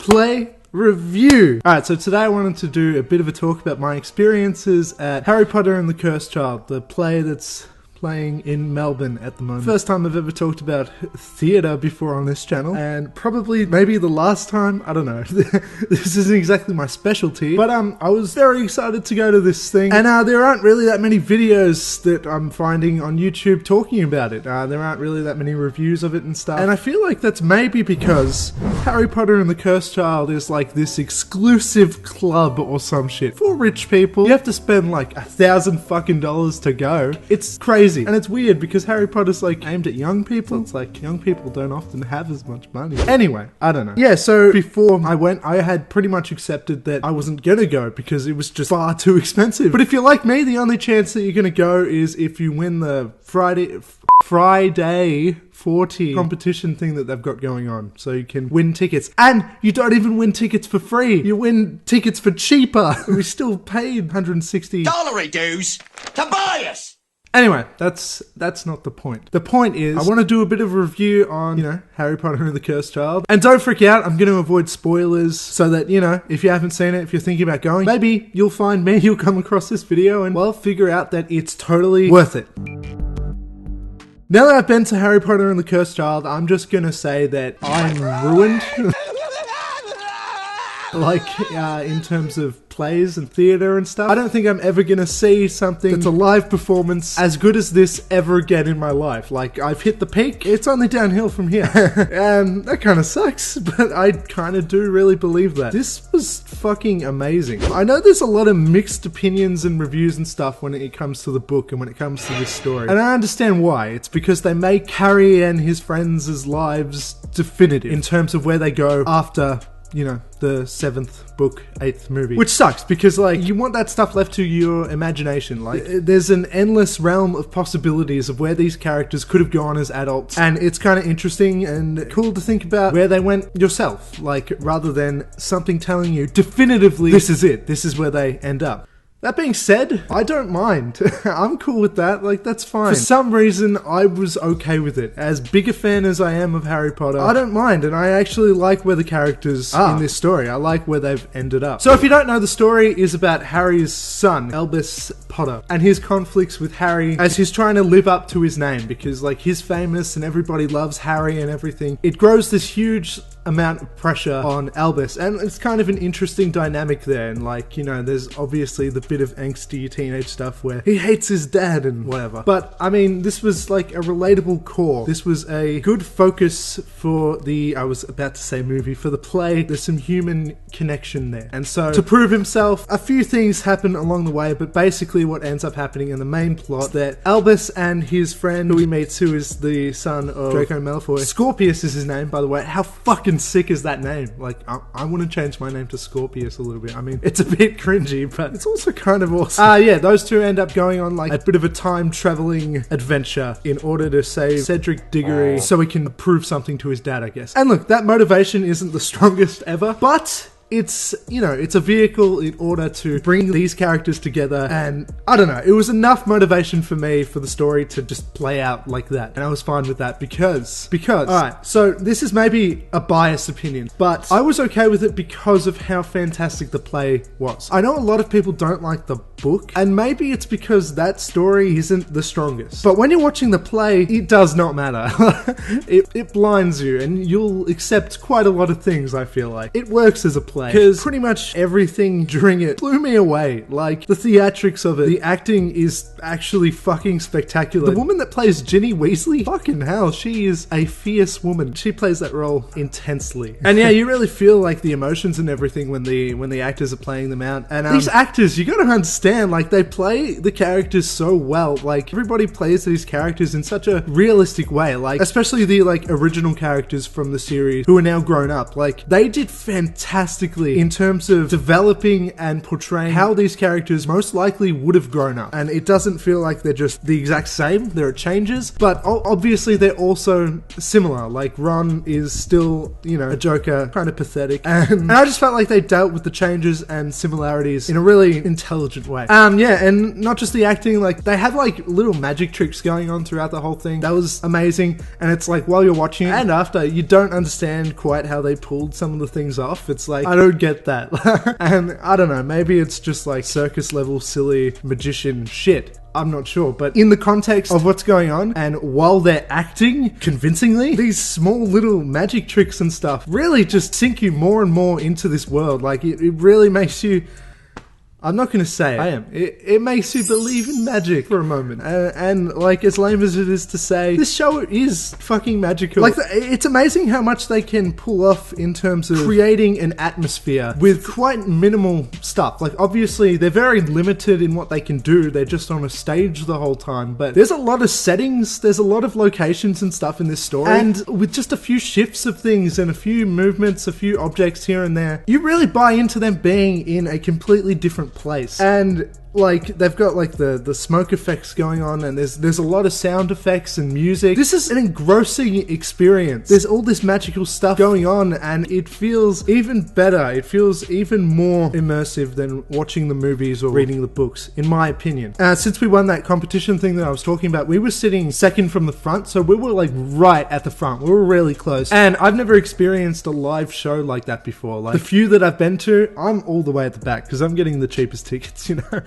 play review. Alright, so today I wanted to do a bit of a talk about my experiences at Harry Potter and the Cursed Child, the play that's playing in Melbourne at the moment. First time I've ever talked about theatre before on this channel, and probably maybe the last time, I don't know. This isn't exactly my specialty, but I was very excited to go to this thing, and there aren't really that many videos that I'm finding on YouTube talking about it. There aren't really that many reviews of it and stuff, and I feel like that's maybe because Harry Potter and the Cursed Child is like this exclusive club or some shit for rich people. You have to spend like $1,000 fucking to go. It's crazy. And it's weird because Harry Potter's like aimed at young people. It's like young people don't often have as much money. Anyway, I don't know. Yeah, so before I went, I had pretty much accepted that I wasn't gonna go because it was just far too expensive. But if you're like me, the only chance that you're gonna go is if you win the Friday 40 competition thing that they've got going on. So you can win tickets. And you don't even win tickets for free. You win tickets for cheaper. We still paid $160 dues to buy us. Anyway, that's not the point. The point is, I want to do a bit of a review on, Harry Potter and the Cursed Child. And don't freak out, I'm going to avoid spoilers so that, if you haven't seen it, if you're thinking about going, maybe you'll find me, you'll come across this video and, well, figure out that it's totally worth it. Now that I've been to Harry Potter and the Cursed Child, I'm just going to say that I'm ruined. In terms of plays and theatre and stuff. I don't think I'm ever gonna see something that's a live performance as good as this ever again in my life. Like, I've hit the peak, it's only downhill from here. And that kind of sucks, but I kind of do really believe that. This was fucking amazing. I know there's a lot of mixed opinions and reviews and stuff when it comes to the book and when it comes to this story. And I understand why. It's because they make Harry and his friends' lives definitive in terms of where they go after the 7th book, 8th movie. Which sucks, because, you want that stuff left to your imagination. There's an endless realm of possibilities of where these characters could have gone as adults, and it's kind of interesting and cool to think about where they went yourself, rather than something telling you definitively, this is it, this is where they end up. That being said, I don't mind. I'm cool with that, that's fine. For some reason, I was okay with it. As big a fan as I am of Harry Potter, I don't mind, and I actually like where the characters are in this story. I like where they've ended up. So if you don't know, the story is about Harry's son, Albus Potter, and his conflicts with Harry as he's trying to live up to his name, because, he's famous and everybody loves Harry and everything. It grows this huge amount of pressure on Albus, and it's kind of an interesting dynamic there, and there's obviously the bit of angsty teenage stuff where he hates his dad and whatever. But, this was a relatable core. This was a good focus for I was about to say movie, for the play. There's some human connection there. And so, to prove himself, a few things happen along the way, but basically what ends up happening in the main plot is that Albus and his friend, who he meets, who is the son of Draco Malfoy, Scorpius is his name, by the way. How fucking sick is that name? I want to change my name to Scorpius a little bit. It's a bit cringy, but it's also kind of awesome. Yeah, those two end up going on a bit of a time traveling adventure in order to save Cedric Diggory so he can prove something to his dad, I guess. And look, that motivation isn't the strongest ever, but it's, it's a vehicle in order to bring these characters together, and I don't know, it was enough motivation for me for the story to just play out like that, and I was fine with that because, alright, so this is maybe a biased opinion, but I was okay with it because of how fantastic the play was. I know a lot of people don't like the book, and maybe it's because that story isn't the strongest, but when you're watching the play, it does not matter. it blinds you, and you'll accept quite a lot of things, I feel like. It works as a play. Because pretty much everything during it blew me away. The theatrics of it, the acting is actually fucking spectacular. The woman that plays Ginny Weasley, fucking hell, she is a fierce woman. She plays that role intensely. And yeah, you really feel the emotions and everything when the actors are playing them out. And these actors, you gotta understand, they play the characters so well. Everybody plays these characters in such a realistic way. Especially the original characters from the series who are now grown up. They did fantastic fantastically in terms of developing and portraying how these characters most likely would have grown up. And it doesn't feel like they're just the exact same. There are changes, but obviously they're also similar. Like Ron is still, you know, a Joker, kind of pathetic. And I just felt like they dealt with the changes and similarities in a really intelligent way. Yeah, and not just the acting, like they had like little magic tricks going on throughout the whole thing. That was amazing. And it's like while you're watching it and after, you don't understand quite how they pulled some of the things off. It's like, I don't get that. And I don't know, maybe it's just like circus level silly magician shit. I'm not sure, but in the context of what's going on, and while they're acting convincingly, these small little magic tricks and stuff really just sink you more and more into this world. Like, it really makes you... I'm not going to say it. I am. It makes you believe in magic for a moment. And like, as lame as it is to say, this show is fucking magical. Like, it's amazing how much they can pull off in terms of creating an atmosphere with quite minimal stuff. Like, obviously, they're very limited in what they can do. They're just on a stage the whole time. But there's a lot of settings, there's a lot of locations and stuff in this story. And with just a few shifts of things and a few movements, a few objects here and there, you really buy into them being in a completely different place. And like, they've got like the smoke effects going on, and there's a lot of sound effects and music. This is an engrossing experience. There's all this magical stuff going on, and it feels even better. It feels even more immersive than watching the movies or reading the books, in my opinion. Since we won that competition thing that I was talking about, we were sitting second from the front, so we were like right at the front. We were really close. And I've never experienced a live show like that before. Like, the few that I've been to, I'm all the way at the back because I'm getting the cheapest tickets, you know.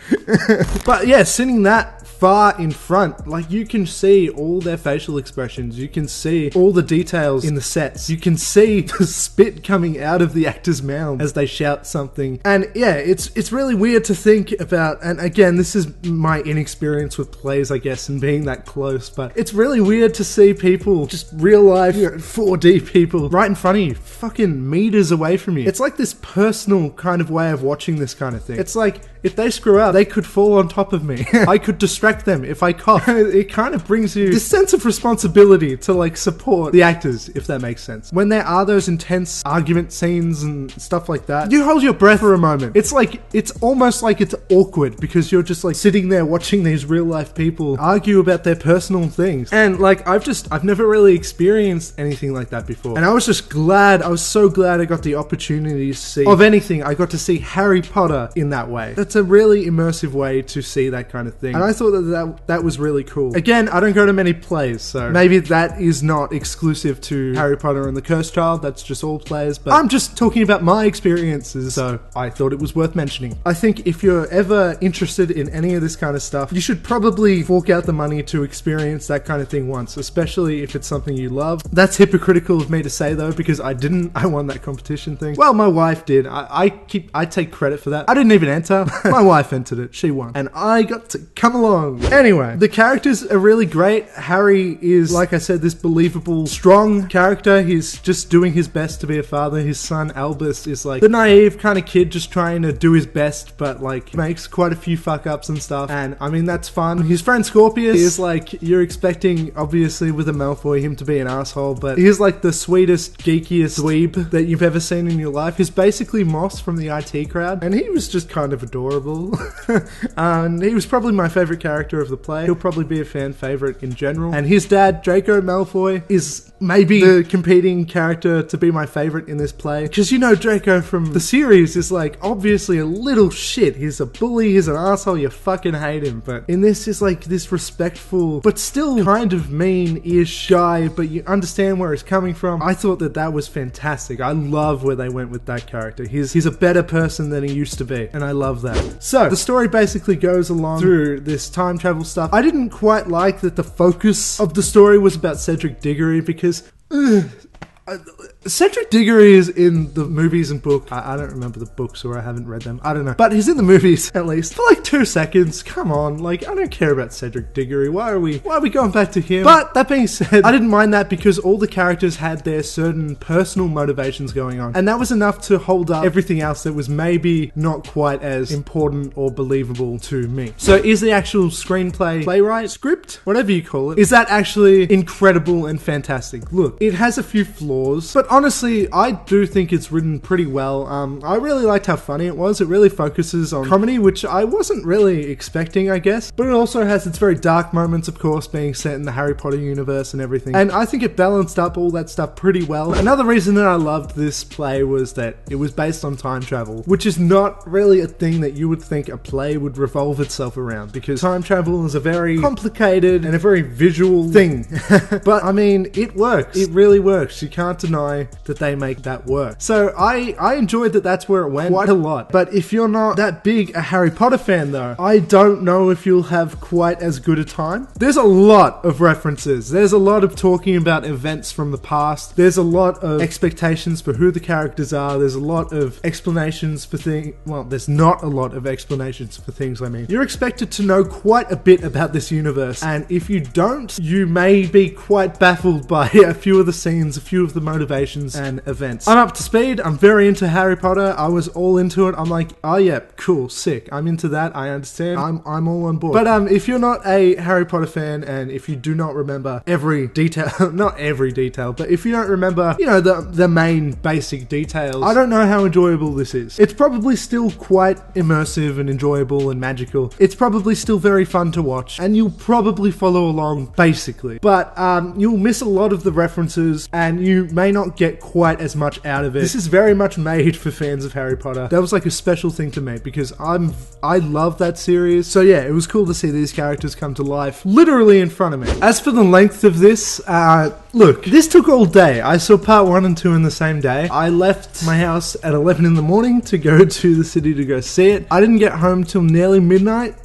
But yeah, sitting that far in front, like, you can see all their facial expressions, you can see all the details in the sets, you can see the spit coming out of the actors' mouths as they shout something. And yeah, it's really weird to think about, and again, this is my inexperience with plays, I guess, and being that close, but it's really weird to see people, just real life, you know, 4D people right in front of you, fucking meters away from you. It's like this personal kind of way of watching this kind of thing. It's like, if they screw up, they could fall on top of me. I could distract them if I cough. It kind of brings you this sense of responsibility to like support the actors, if that makes sense. When there are those intense argument scenes and stuff like that, you hold your breath for a moment. It's like, it's almost like it's awkward because you're just like sitting there watching these real life people argue about their personal things. And like, I've never really experienced anything like that before. And I was just glad, I was so glad I got the opportunity to see, of anything, I got to see Harry Potter in that way. That's a really immersive way to see that kind of thing. And I thought that was really cool. Again, I don't go to many plays, so maybe that is not exclusive to Harry Potter and the Cursed Child, that's just all plays, but I'm just talking about my experiences, so I thought it was worth mentioning. I think if you're ever interested in any of this kind of stuff, you should probably fork out the money to experience that kind of thing once, especially if it's something you love. That's hypocritical of me to say though, because I didn't. I won that competition thing. Well, my wife did. I take credit for that. I didn't even enter. My wife entered it. She won. And I got to come along. Anyway, the characters are really great. Harry is, like I said, this believable, strong character. He's just doing his best to be a father. His son, Albus, is like the naive kind of kid just trying to do his best, but like makes quite a few fuck-ups and stuff. And I mean, that's fun. His friend Scorpius is like, you're expecting, obviously, with a Malfoy, him to be an asshole, but he's like the sweetest, geekiest dweeb that you've ever seen in your life. He's basically Moss from the IT Crowd, and he was just kind of adorable. And he was probably my favorite character of the play. He'll probably be a fan favorite in general. And his dad, Draco Malfoy, is maybe the competing character to be my favorite in this play. Because, you know, Draco from the series is like obviously a little shit. He's a bully, he's an asshole, you fucking hate him. But in this is like this respectful, but still kind of mean-ish guy, but you understand where he's coming from. I thought that was fantastic. I love where they went with that character. He's a better person than he used to be, and I love that. So, the story basically goes along through this time travel stuff. I didn't quite like that the focus of the story was about Cedric Diggory because Cedric Diggory is in the movies and book. I don't remember the books, or I haven't read them. I don't know. But he's in the movies, at least, for like 2 seconds. Come on, like, I don't care about Cedric Diggory. Why are we going back to him? But that being said, I didn't mind that because all the characters had their certain personal motivations going on. And that was enough to hold up everything else that was maybe not quite as important or believable to me. So is the actual screenplay, playwright, script, whatever you call it, is that actually incredible and fantastic? Look, it has a few flaws, but honestly, I do think it's written pretty well. I really liked how funny it was. It really focuses on comedy, which I wasn't really expecting, I guess. But it also has its very dark moments, of course, being set in the Harry Potter universe and everything. And I think it balanced up all that stuff pretty well. Another reason that I loved this play was that it was based on time travel, which is not really a thing that you would think a play would revolve itself around, because time travel is a very complicated and a very visual thing. But I mean, it works. It really works. You can't deny that they make that work. So I enjoyed that that's where it went quite a lot. But if you're not that big a Harry Potter fan though, I don't know if you'll have quite as good a time. There's a lot of references. There's a lot of talking about events from the past. There's a lot of expectations for who the characters are. There's a lot of explanations for things. Well, there's not a lot of explanations for things, I mean. You're expected to know quite a bit about this universe, and if you don't, you may be quite baffled by a few of the scenes, a few of the motivations and events. I'm up to speed. I'm very into Harry Potter. I was all into it. I'm like, oh yeah, cool, sick. I'm into that. I understand. I'm all on board. But if you're not a Harry Potter fan, and if you do not remember every detail, not every detail, but if you don't remember, you know, the main basic details, I don't know how enjoyable this is. It's probably still quite immersive and enjoyable and magical. It's probably still very fun to watch, and you'll probably follow along basically. But you'll miss a lot of the references, and you may not get quite as much out of it. This is very much made for fans of Harry Potter. That was like a special thing to me, because I love that series. So yeah, it was cool to see these characters come to life literally in front of me. As for the length of this, look, this took all day. I saw part 1 and 2 in the same day. I left my house at 11 in the morning to go to the city to go see it. I didn't get home till nearly midnight.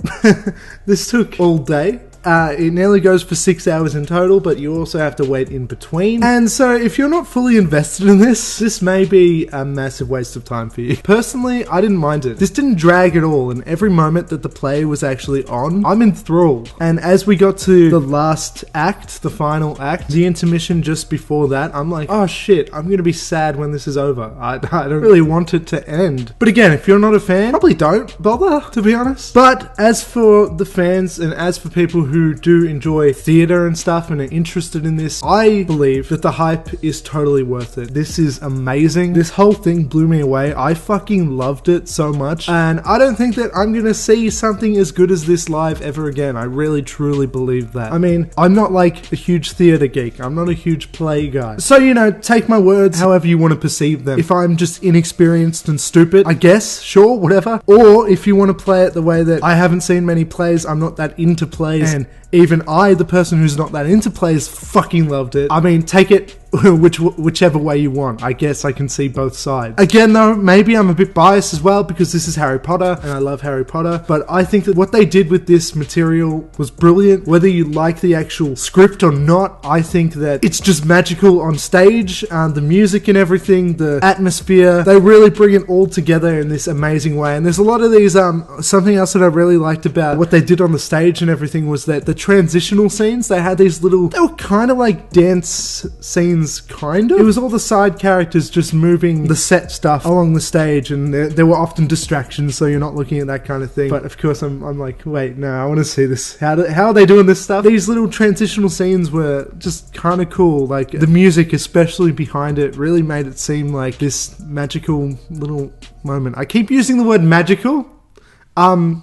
This took all day. It nearly goes for 6 hours in total, but you also have to wait in between. And so if you're not fully invested in this may be a massive waste of time for you. Personally, I didn't mind it. This didn't drag at all, and every moment that the play was actually on, I'm enthralled. And as we got to the last act, the final act, the intermission just before that, I'm like, oh shit, I'm gonna be sad when this is over. I don't really want it to end. But again, if you're not a fan, probably don't bother, to be honest. But as for the fans, and as for people who do enjoy theater and stuff and are interested in this, I believe that the hype is totally worth it. This is amazing. This whole thing blew me away. I fucking loved it so much, and I don't think that I'm gonna see something as good as this live ever again. I really truly believe that. I mean, I'm not like a huge theater geek. I'm not a huge play guy. So, you know, take my words however you want to perceive them. If I'm just inexperienced and stupid, I guess, sure, whatever. Or if you want to play it the way that I haven't seen many plays, I'm not that into plays, and even I, the person who's not that into plays, fucking loved it. I mean, take it whichever way you want. I guess I can see both sides. Again though, maybe I'm a bit biased as well, because this is Harry Potter and I love Harry Potter, but I think that what they did with this material was brilliant. Whether you like the actual script or not, I think that it's just magical on stage. The music and everything, the atmosphere, they really bring it all together in this amazing way. And there's a lot of these, something else that I really liked about what they did on the stage and everything was that the transitional scenes, they had these little, they were kind of like dance scenes, kind of. It was all the side characters just moving the set stuff along the stage, and there were often distractions, so you're not looking at that kind of thing. But of course I'm like, wait, no, I want to see this. How are they doing this stuff? These little transitional scenes were just kind of cool. Like the music, especially behind it, really made it seem like this magical little moment. I keep using the word magical.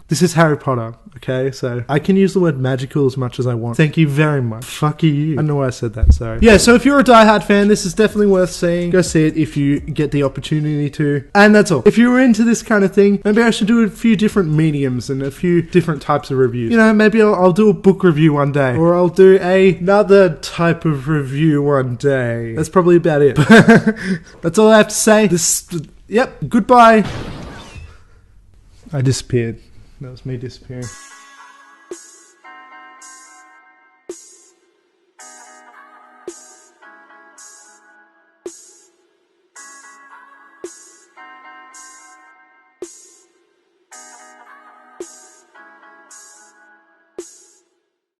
This is Harry Potter, okay? So I can use the word magical as much as I want. Thank you very much. Fuck you. I don't know why I said that, sorry. Yeah, so if you're a diehard fan, this is definitely worth seeing. Go see it if you get the opportunity to. And that's all. If you were into this kind of thing, maybe I should do a few different mediums and a few different types of reviews. You know, maybe I'll do a book review one day, or I'll do another type of review one day. That's probably about it. That's all I have to say. Yep, goodbye. I disappeared. That was me disappearing.